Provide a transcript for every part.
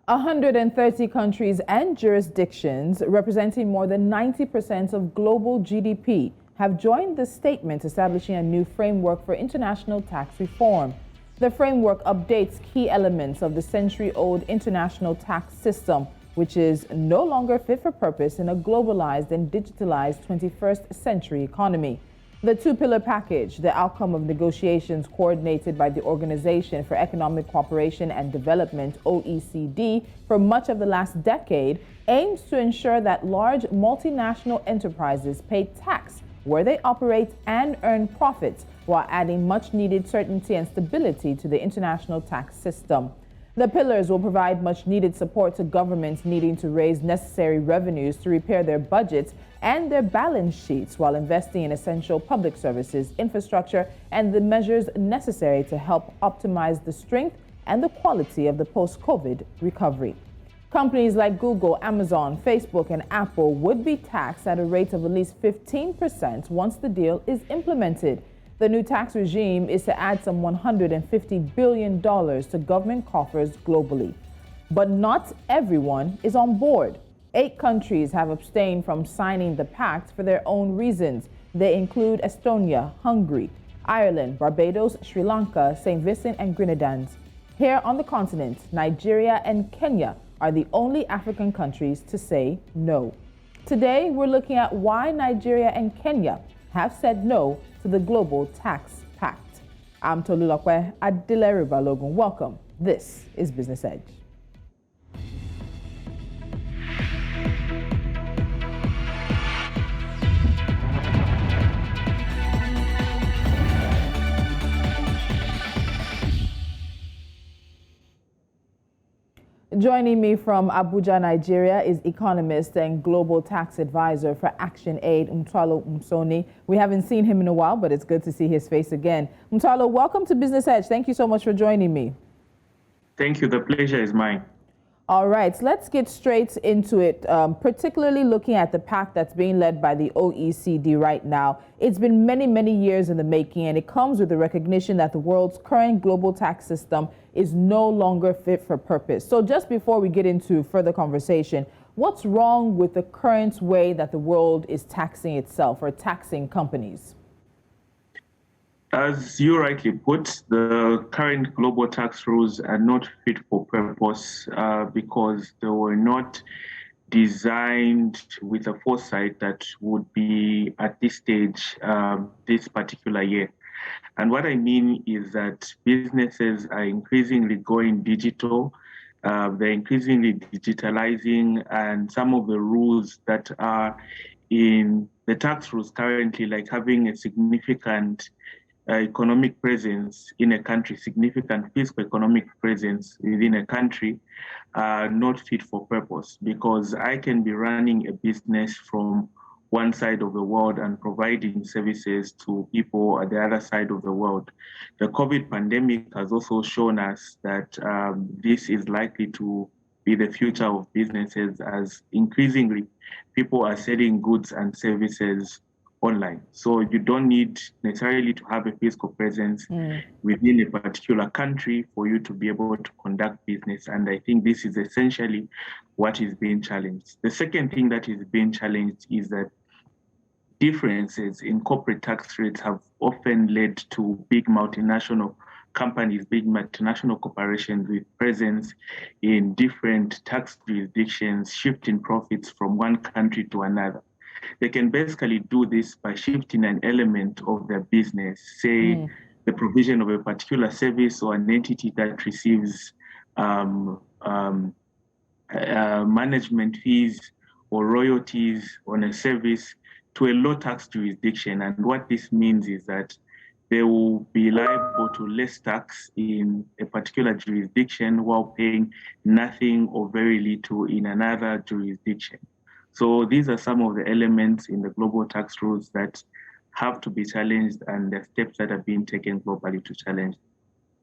130 countries and jurisdictions, representing more than 90% of global GDP, have joined the statement establishing a new framework for international tax reform. The framework updates key elements of the century-old international tax system, which is no longer fit for purpose in a globalized and digitalized 21st century economy. The two-pillar package, the outcome of negotiations coordinated by the Organization for Economic Cooperation and Development, OECD, for much of the last decade, aims to ensure that large multinational enterprises pay tax where they operate and earn profits, while adding much-needed certainty and stability to the international tax system. The pillars will provide much-needed support to governments needing to raise necessary revenues to repair their budgets and their balance sheets while investing in essential public services, infrastructure, and the measures necessary to help optimize the strength and the quality of the post-COVID recovery. Companies like Google, Amazon, Facebook, and Apple would be taxed at a rate of at least 15% once the deal is implemented. The new tax regime is to add some $150 billion to government coffers globally. But not everyone is on board. 8 countries have abstained from signing the pact for their own reasons. They include Estonia, Hungary, Ireland, Barbados, Sri Lanka, St. Vincent and Grenadines. Here on the continent, Nigeria and Kenya are the only African countries to say no. Today, we're looking at why Nigeria and Kenya have said no to the Global Tax Pact. I'm Tolulokwe Adilere Balogun. Welcome. This is Business Edge. Joining me from Abuja, Nigeria, is economist and global tax advisor for Action Aid, Mtalo Msoni. We haven't seen him in a while, but it's good to see his face again. Mtalo, welcome to Business Edge. Thank you so much for joining me. Thank you. The pleasure is mine. All right, let's get straight into it, particularly looking at the pact that's being led by the OECD right now. It's been many, many years in the making, and it comes with the recognition that the world's current global tax system is no longer fit for purpose. So just before we get into further conversation, what's wrong with the current way that the world is taxing itself or taxing companies? As you rightly put, the current global tax rules are not fit for purpose because they were not designed with a foresight that would be at this stage this particular year. And what I mean is that businesses are increasingly going digital. They're increasingly digitalizing, and some of the rules that are in the tax rules currently, like having a significant economic presence in a country, significant fiscal economic presence within a country, are not fit for purpose, because I can be running a business from one side of the world and providing services to people at the other side of the world. The COVID pandemic has also shown us that this is likely to be the future of businesses, as increasingly people are selling goods and services online. So you don't need necessarily to have a physical presence within a particular country for you to be able to conduct business. And I think this is essentially what is being challenged. The second thing that is being challenged is that differences in corporate tax rates have often led to big multinational companies, big multinational corporations with presence in different tax jurisdictions, shifting profits from one country to another. They can basically do this by shifting an element of their business, say the provision of a particular service or an entity that receives management fees or royalties on a service to a low tax jurisdiction. And what this means is that they will be liable to less tax in a particular jurisdiction while paying nothing or very little in another jurisdiction. So these are some of the elements in the global tax rules that have to be challenged, and the steps that are being taken globally to challenge.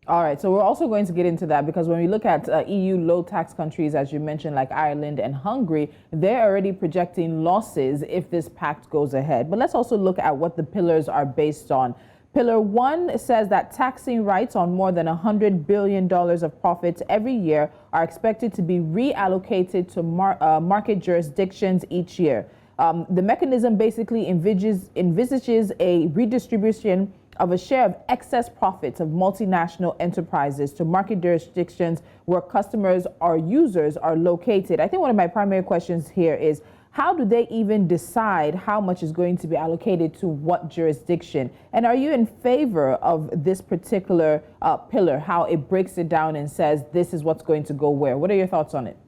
All right, so we're also going to get into that, because when we look at EU low tax countries, as you mentioned, like Ireland and Hungary, they're already projecting losses if this pact goes ahead. But let's also look at what the pillars are based on. Pillar 1 says that taxing rights on more than $100 billion of profits every year are expected to be reallocated to market jurisdictions each year. The mechanism basically envisages a redistribution of a share of excess profits of multinational enterprises to market jurisdictions where customers or users are located. I think one of my primary questions here is, how do they even decide how much is going to be allocated to what jurisdiction? And are you in favor of this particular pillar, how it breaks it down and says this is what's going to go where? What are your thoughts on it?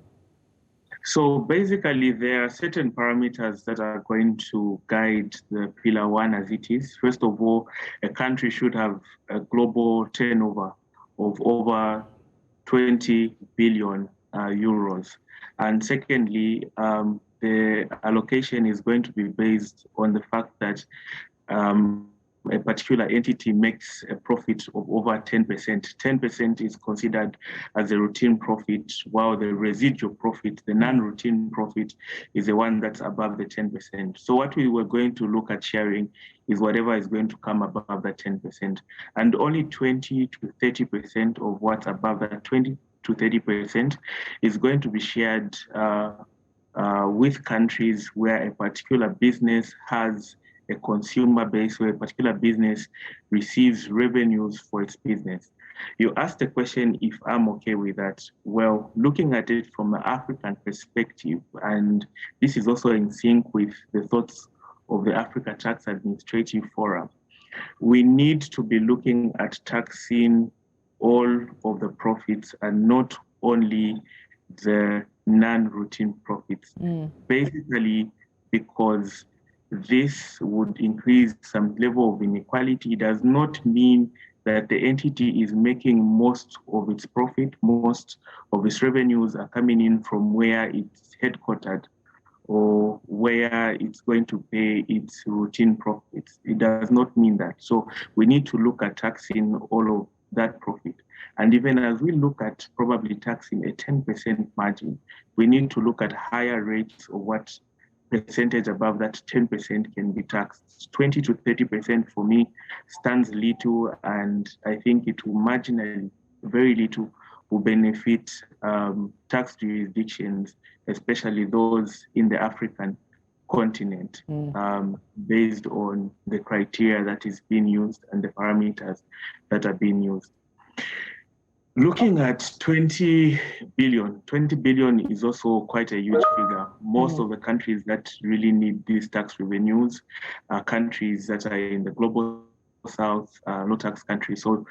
So basically, there are certain parameters that are going to guide the Pillar 1 as it is. First of all, a country should have a global turnover of over 20 billion euros. And secondly, the allocation is going to be based on the fact that a particular entity makes a profit of over 10%. 10% is considered as a routine profit, while the residual profit, the non-routine profit, is the one that's above the 10%. So what we were going to look at sharing is whatever is going to come above that 10%. And only 20 to 30% of what's above that 20 to 30% is going to be shared with countries where a particular business has a consumer base, where a particular business receives revenues for its business. You asked the question if I'm okay with that. Well, looking at it from an African perspective, and this is also in sync with the thoughts of the Africa Tax Administrative Forum, we need to be looking at taxing all of the profits and not only the non-routine profits. Basically, because this would increase some level of inequality. It does not mean that the entity is making most of its profit, most of its revenues are coming in from where it's headquartered or where it's going to pay its routine profits. It does not mean that. So we need to look at taxing all of that profit. And even as we look at probably taxing a 10% margin, we need to look at higher rates of what percentage above that 10% can be taxed. 20 to 30% for me stands little, and I think it will marginally, very little, will benefit tax jurisdictions, especially those in the African continent, based on the criteria that is being used and the parameters that are being used. Looking at 20 billion is also quite a huge figure. Most of the countries that really need these tax revenues are countries that are in the global south, low tax countries. So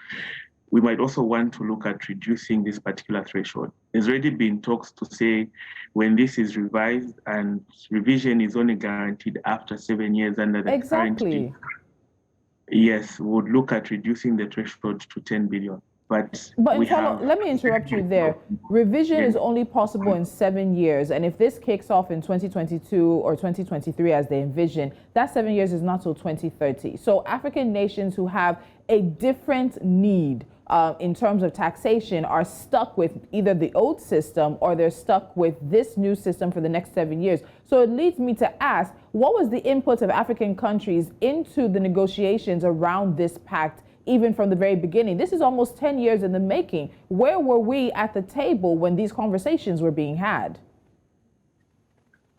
we might also want to look at reducing this particular threshold. There's already been talks to say when this is revised, and revision is only guaranteed after 7 years under the current deal. Yes, we would look at reducing the threshold to 10 billion. But let me interrupt you there. Revision is only possible in 7 years. And if this kicks off in 2022 or 2023 as they envision, that 7 years is not till 2030. So African nations who have a different need in terms of taxation are stuck with either the old system or they're stuck with this new system for the next 7 years. So it leads me to ask, what was the input of African countries into the negotiations around this pact? Even from the very beginning. This is almost 10 years in the making. Where were we at the table when these conversations were being had?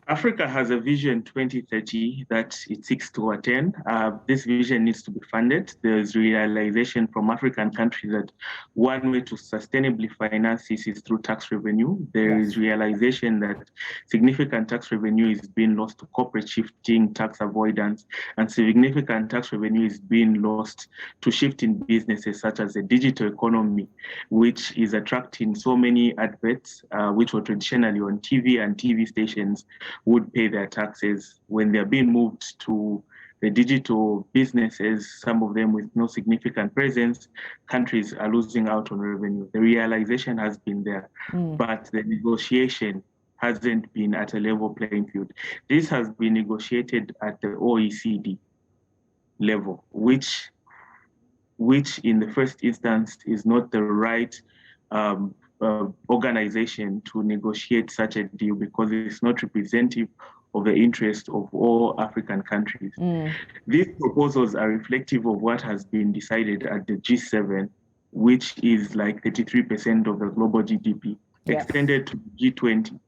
Africa has a vision 2030 that it seeks to attain. This vision needs to be funded. There is realization from African countries that one way to sustainably finance this is through tax revenue. There is realization that significant tax revenue is being lost to corporate shifting, tax avoidance, and significant tax revenue is being lost to shifting businesses such as the digital economy, which is attracting so many adverts, which were traditionally on TV and TV stations, would pay their taxes. When they're being moved to the digital businesses, some of them with no significant presence, countries are losing out on revenue. The realization has been there, but the negotiation hasn't been at a level playing field. This has been negotiated at the OECD level, which in the first instance is not the right organization to negotiate such a deal because it's not representative of the interest of all African countries. These proposals are reflective of what has been decided at the G7, which is like 33% of the global GDP, Yes. extended to G20,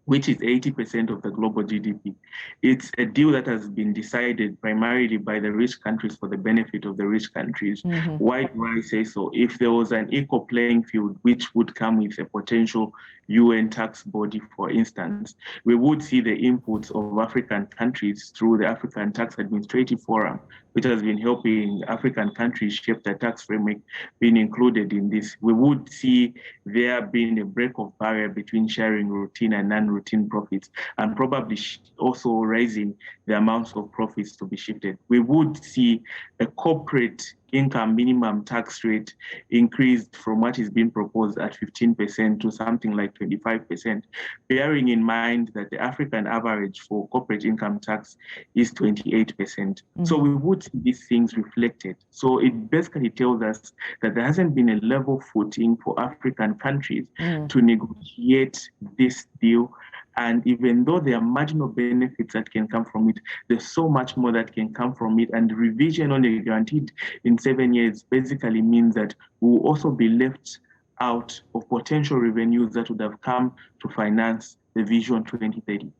which is 80% of the global GDP. It's a deal that has been decided primarily by the rich countries for the benefit of the rich countries. Why do I say so? If there was an equal playing field, which would come with a potential UN tax body, for instance, we would see the inputs of African countries through the African Tax Administrative Forum, which has been helping African countries shape their tax framework, being included in this. We would see there being a break of barrier between sharing routine and non-routine profits, and probably also raising the amounts of profits to be shifted. We would see a corporate income minimum tax rate increased from what is being proposed at 15% to something like 25%, bearing in mind that the African average for corporate income tax is 28%. So we would see these things reflected. So it basically tells us that there hasn't been a level footing for African countries to negotiate this deal. And even though there are marginal benefits that can come from it, there's so much more that can come from it. And the revision only guaranteed in 7 years basically means that we will also be left out of potential revenues that would have come to finance the Vision 2030.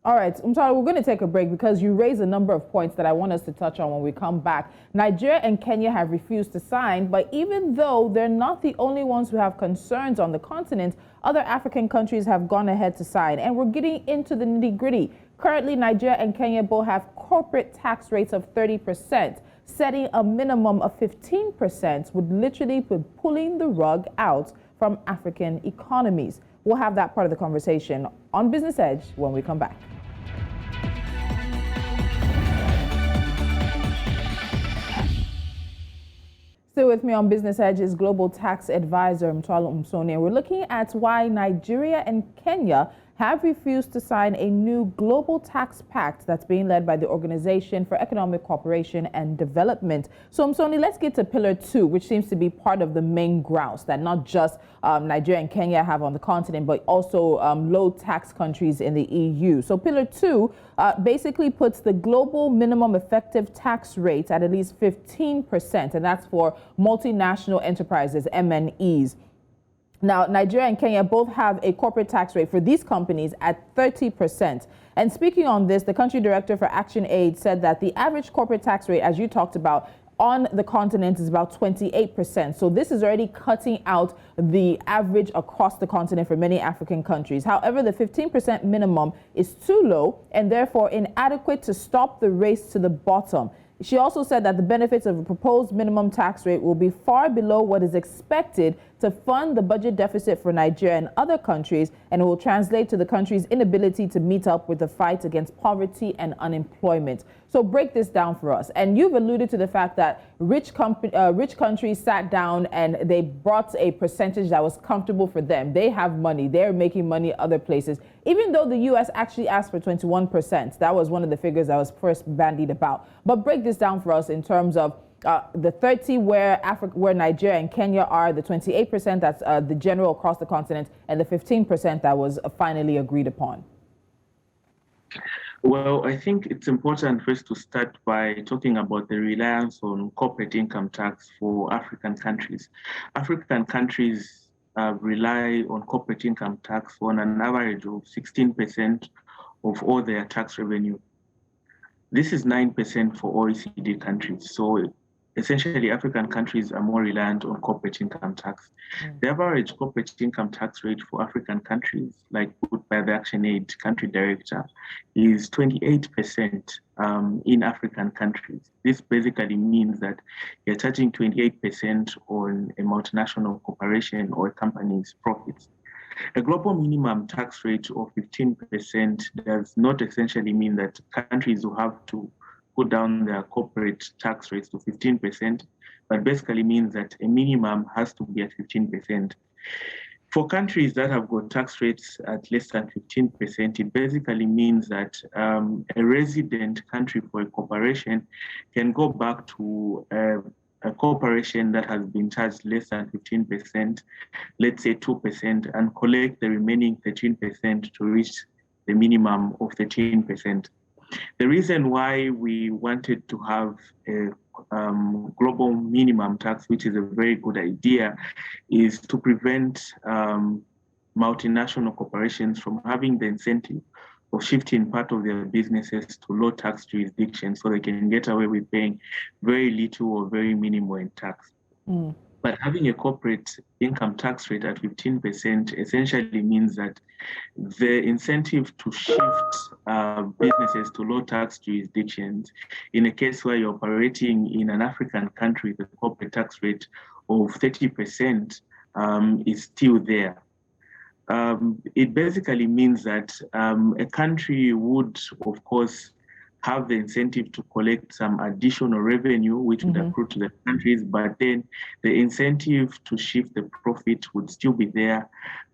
All right, Umtala, we're going to take a break because you raised a number of points that I want us to touch on when we come back. Nigeria and Kenya have refused to sign, but even though they're not the only ones who have concerns on the continent, other African countries have gone ahead to sign. And we're getting into the nitty-gritty. Currently, Nigeria and Kenya both have corporate tax rates of 30%. Setting a minimum of 15% would literally be pulling the rug out from African economies. We'll have that part of the conversation on Business Edge when we come back. Still with me on Business Edge is Global Tax Advisor Mthwalo Msoni. We're looking at why Nigeria and Kenya have refused to sign a new global tax pact that's being led by the Organization for Economic Cooperation and Development. So, Msoni, let's get to Pillar 2, which seems to be part of the main grounds that not just Nigeria and Kenya have on the continent, but also low tax countries in the EU. So, Pillar 2 basically puts the global minimum effective tax rate at least 15%, and that's for multinational enterprises, MNEs. Now, Nigeria and Kenya both have a corporate tax rate for these companies at 30%. And speaking on this, the country director for Action Aid said that the average corporate tax rate, as you talked about, on the continent is about 28%. So this is already cutting out the average across the continent for many African countries. However, the 15% minimum is too low and therefore inadequate to stop the race to the bottom. She also said that the benefits of a proposed minimum tax rate will be far below what is expected to fund the budget deficit for Nigeria and other countries, and it will translate to the country's inability to meet up with the fight against poverty and unemployment. So break this down for us. And you've alluded to the fact that rich countries sat down and they brought a percentage that was comfortable for them. They have money. They're making money other places. Even though the U.S. actually asked for 21%. That was one of the figures that was first bandied about. But break this down for us in terms of the 30 where Nigeria and Kenya are, the 28% that's the general across the continent, and the 15% that was finally agreed upon. Well, I think it's important first to start by talking about the reliance on corporate income tax for African countries. African countries rely on corporate income tax on an average of 16% of all their tax revenue. This is 9% for OECD countries. So essentially, African countries are more reliant on corporate income tax. The average corporate income tax rate for African countries, like put by the Action Aid country director, is 28% in African countries. This basically means that you're charging 28% on a multinational corporation or a company's profits. A global minimum tax rate of 15% does not essentially mean that countries will have to put down their corporate tax rates to 15%, but basically means that a minimum has to be at 15%. For countries that have got tax rates at less than 15%, it basically means that a resident country for a corporation can go back to a corporation that has been charged less than 15%, let's say 2%, and collect the remaining 13% to reach the minimum of 13%. The reason why we wanted to have a global minimum tax, which is a very good idea, is to prevent multinational corporations from having the incentive of shifting part of their businesses to low tax jurisdictions so they can get away with paying very little or very minimal in tax. But having a corporate income tax rate at 15% essentially means that the incentive to shift businesses to low tax jurisdictions, in a case where you're operating in an African country with a corporate tax rate of 30%, is still there. It basically means that a country would, of course, have the incentive to collect some additional revenue, which would accrue to the countries, but then the incentive to shift the profit would still be there,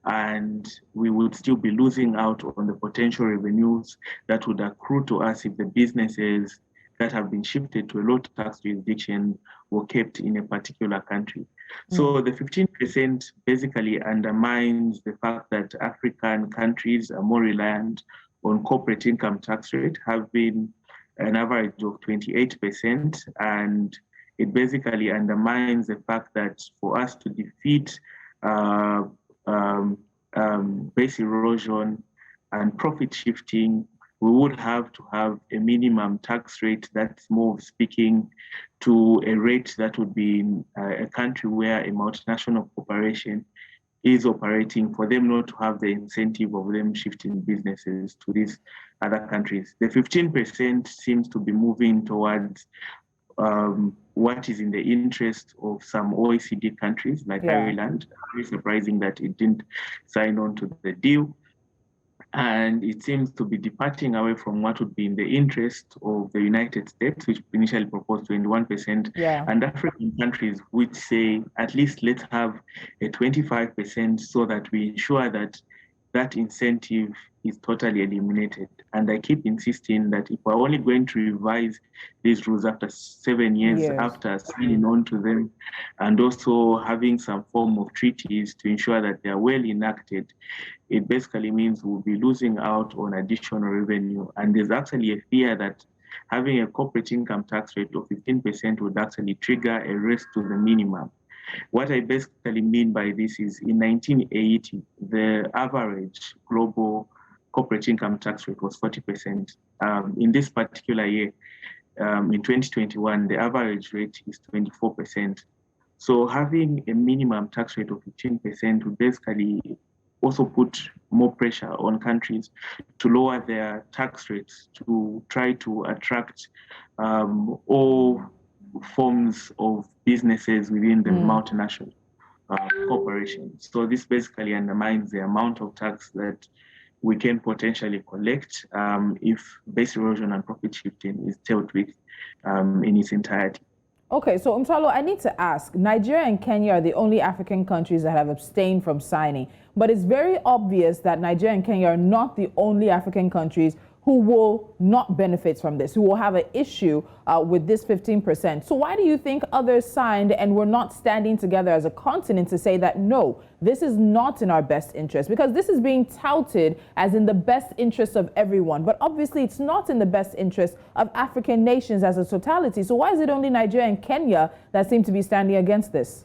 and we would still be losing out on the potential revenues that would accrue to us if the businesses that have been shifted to a low tax jurisdiction were kept in a particular country. So the 15% basically undermines the fact that African countries are more reliant on corporate income tax rate, have been an average of 28%, and it basically undermines the fact that for us to defeat base erosion and profit shifting, we would have to have a minimum tax rate that's more speaking to a rate that would be in a country where a multinational corporation is operating, for them not to have the incentive of them shifting businesses to these other countries. The 15% seems to be moving towards what is in the interest of some OECD countries like Ireland. Very surprising that it didn't sign on to the deal. And it seems to be departing away from what would be in the interest of the United States, which initially proposed 21%, and African countries, which say, at least let's have a 25% so that we ensure that that incentive is totally eliminated. And I keep insisting that if we're only going to revise these rules after 7 years after signing on to them, and also having some form of treaties to ensure that they are well enacted, it basically means we'll be losing out on additional revenue. And there's actually a fear that having a corporate income tax rate of 15% would actually trigger a race to the minimum. What I basically mean by this is in 1980, the average global corporate income tax rate was 40%. In this particular year, in 2021, the average rate is 24%. So having a minimum tax rate of 15% would basically also put more pressure on countries to lower their tax rates to try to attract all forms of businesses within the multinational corporations. So this basically undermines the amount of tax that we can potentially collect if base erosion and profit shifting is dealt with in its entirety. Okay, so Umtalo, I need to ask, Nigeria and Kenya are the only African countries that have abstained from signing, but it's very obvious that Nigeria and Kenya are not the only African countries who will not benefit from this, who will have an issue with this 15%. So why do you think others signed and we're not standing together as a continent to say that, no, this is not in our best interest? Because this is being touted as in the best interest of everyone, but obviously it's not in the best interest of African nations as a totality. So why is it only Nigeria and Kenya that seem to be standing against this?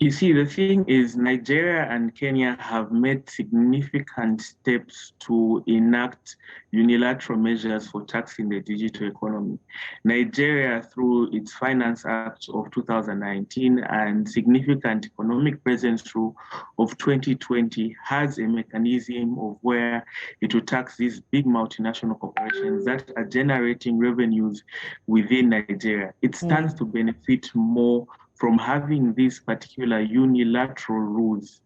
You see, the thing is, Nigeria and Kenya have made significant steps to enact unilateral measures for taxing the digital economy. Nigeria, through its Finance Act of 2019 and significant economic presence rule of 2020, has a mechanism of where it will tax these big multinational corporations that are generating revenues within Nigeria. It stands to benefit more from having these particular unilateral rules.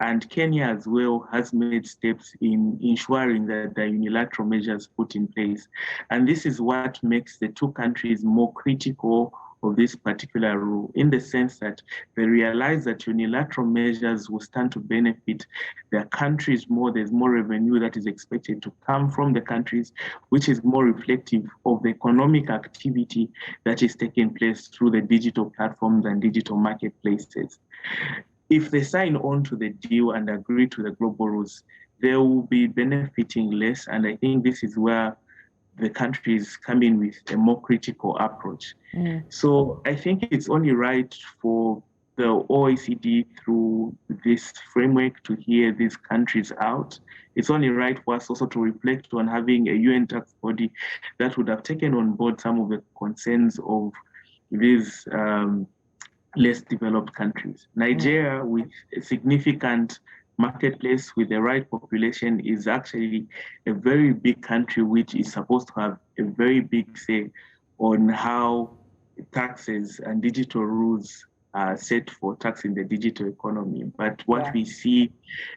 And Kenya as well has made steps in ensuring that the unilateral measures put in place. And this is what makes the two countries more critical of this particular rule, in the sense that they realize that unilateral measures will stand to benefit their countries more. There's more revenue that is expected to come from the countries, which is more reflective of the economic activity that is taking place through the digital platforms and digital marketplaces. if they sign on to the deal and agree to the global rules, they will be benefiting less. And I think this is where the countries come in with a more critical approach. So I think it's only right for the OECD through this framework to hear these countries out. It's only right for us also to reflect on having a UN tax body that would have taken on board some of the concerns of these less developed countries. Nigeria, with a significant marketplace with the right population, is actually a very big country which is supposed to have a very big say on how taxes and digital rules are set for taxing the digital economy. But what we see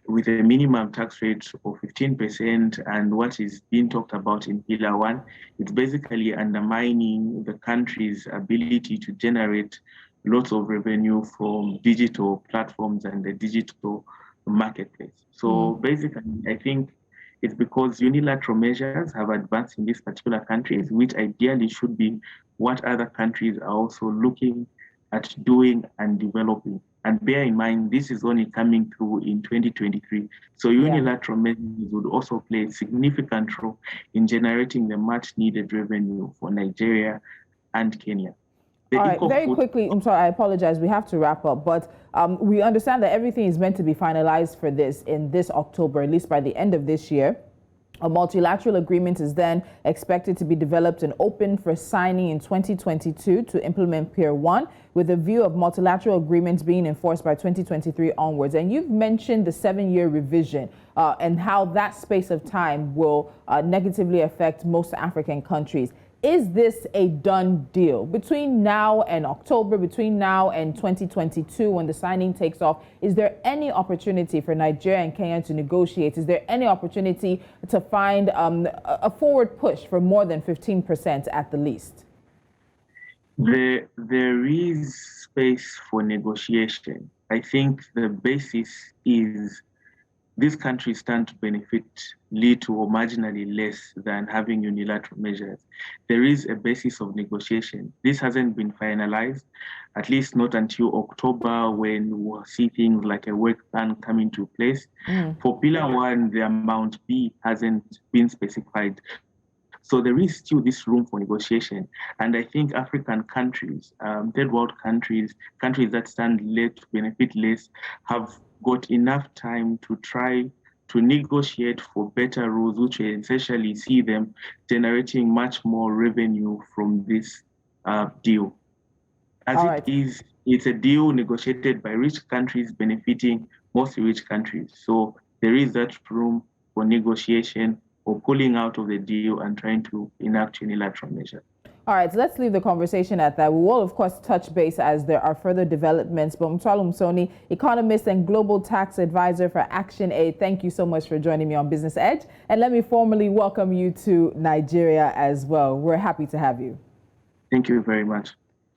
with a minimum tax rate of 15% and what is being talked about in Pillar 1, it's basically undermining the country's ability to generate lots of revenue from digital platforms and the digital marketplace. So basically, I think it's because unilateral measures have advanced in these particular countries, which ideally should be what other countries are also looking at doing and developing. And bear in mind, this is only coming through in 2023. So unilateral measures would also play a significant role in generating the much needed revenue for Nigeria and Kenya. All right, very quickly, I'm sorry, I apologize, we have to wrap up, but we understand that everything is meant to be finalized for this in this October, at least by the end of this year. A multilateral agreement is then expected to be developed and open for signing in 2022 to implement Pier 1, with a view of multilateral agreements being enforced by 2023 onwards. And you've mentioned the 7-year revision and how that space of time will negatively affect most African countries. Is this a done deal between now and October, between now and 2022 when the signing takes off? Is there any opportunity for Nigeria and Kenya to negotiate? Is there any opportunity to find a forward push for more than 15% at the least? There is space for negotiation. I think the basis is these countries stand to benefit little or marginally less than having unilateral measures. There is a basis of negotiation. This hasn't been finalized, at least not until October, when we'll see things like a work plan come into place. For Pillar 1, the amount B hasn't been specified. So there is still this room for negotiation. And I think African countries, third world countries, countries that stand to benefit less, have got enough time to try to negotiate for better rules, which will essentially see them generating much more revenue from this deal. As it's a deal negotiated by rich countries benefiting mostly rich countries. So there is that room for negotiation or pulling out of the deal and trying to enact unilateral measures. All right, so let's leave the conversation at that. We will, of course, touch base as there are further developments. But Mthwalo Msoni, economist and global tax advisor for Action Aid, thank you so much for joining me on Business Edge. And let me formally welcome you to Nigeria as well. We're happy to have you. Thank you very much.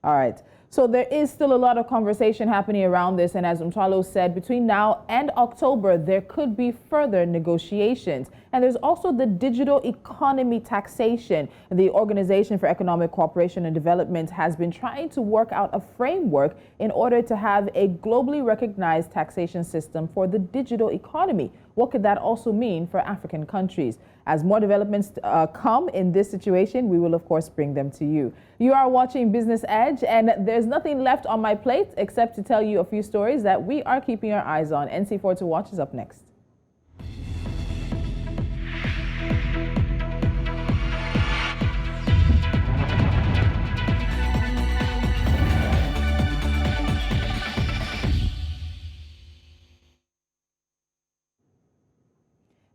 All right. So there is still a lot of conversation happening around this. And as Mthwalo said, between now and October, there could be further negotiations. And there's also the digital economy taxation. The Organization for Economic Cooperation and Development has been trying to work out a framework in order to have a globally recognized taxation system for the digital economy. What could that also mean for African countries? As more developments come in this situation, we will, of course, bring them to you. You are watching Business Edge, and there's nothing left on my plate except to tell you a few stories that we are keeping our eyes on. NC4 to watch is up next.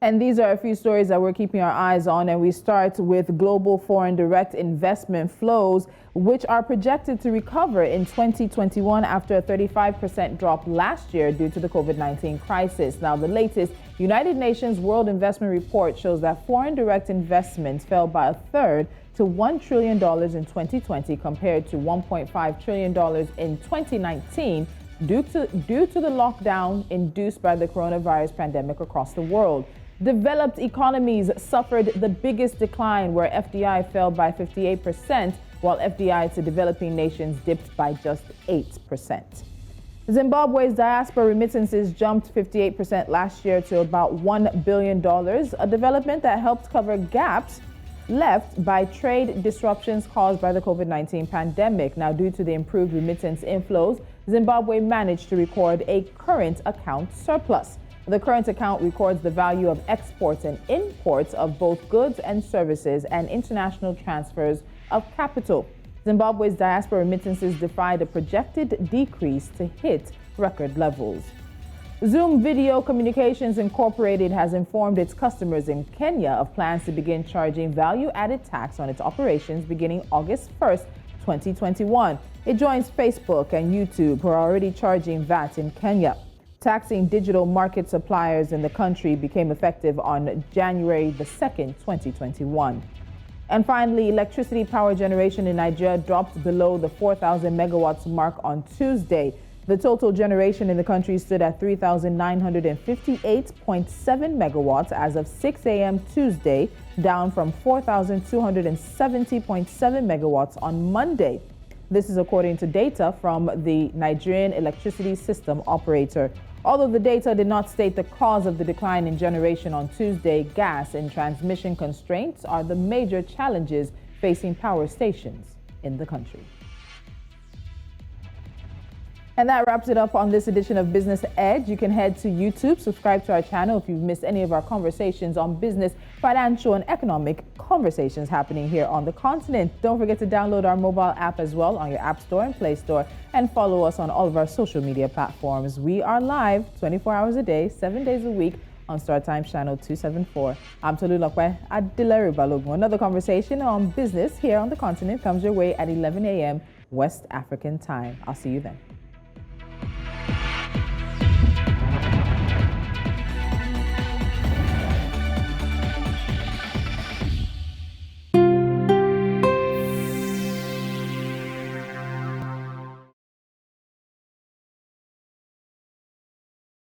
And these are a few stories that we're keeping our eyes on, and we start with global foreign direct investment flows, which are projected to recover in 2021 after a 35% drop last year due to the COVID-19 crisis. Now, the latest United Nations World Investment Report shows that foreign direct investments fell by a third to $1 trillion in 2020 compared to $1.5 trillion in 2019 due to the lockdown induced by the coronavirus pandemic across the world. Developed economies suffered the biggest decline, where FDI fell by 58%, while FDI to developing nations dipped by just 8%. Zimbabwe's diaspora remittances jumped 58% last year to about $1 billion, a development that helped cover gaps left by trade disruptions caused by the COVID-19 pandemic. Now, due to the improved remittance inflows, Zimbabwe managed to record a current account surplus. The current account records the value of exports and imports of both goods and services and international transfers of capital. Zimbabwe's diaspora remittances defied a projected decrease to hit record levels. Zoom Video Communications Incorporated has informed its customers in Kenya of plans to begin charging value-added tax on its operations beginning August 1st, 2021. It joins Facebook and YouTube, who are already charging VAT in Kenya. Taxing digital market suppliers in the country became effective on January the 2nd, 2021. And finally, electricity power generation in Nigeria dropped below the 4,000 megawatts mark on Tuesday. The total generation in the country stood at 3,958.7 megawatts as of 6 a.m. Tuesday, down from 4,270.7 megawatts on Monday. This is according to data from the Nigerian Electricity System Operator. Although the data did not state the cause of the decline in generation on Tuesday, gas and transmission constraints are the major challenges facing power stations in the country. And that wraps it up on this edition of Business Edge. You can head to YouTube, subscribe to our channel if you've missed any of our conversations on business, financial, and economic conversations happening here on the continent. Don't forget to download our mobile app as well on your App Store and Play Store, and follow us on all of our social media platforms. We are live 24 hours a day, 7 days a week on Star Times Channel 274. I'm Tolulokwe Adileri Balogun. Another conversation on business here on the continent comes your way at 11 a.m. West African time. I'll see you then.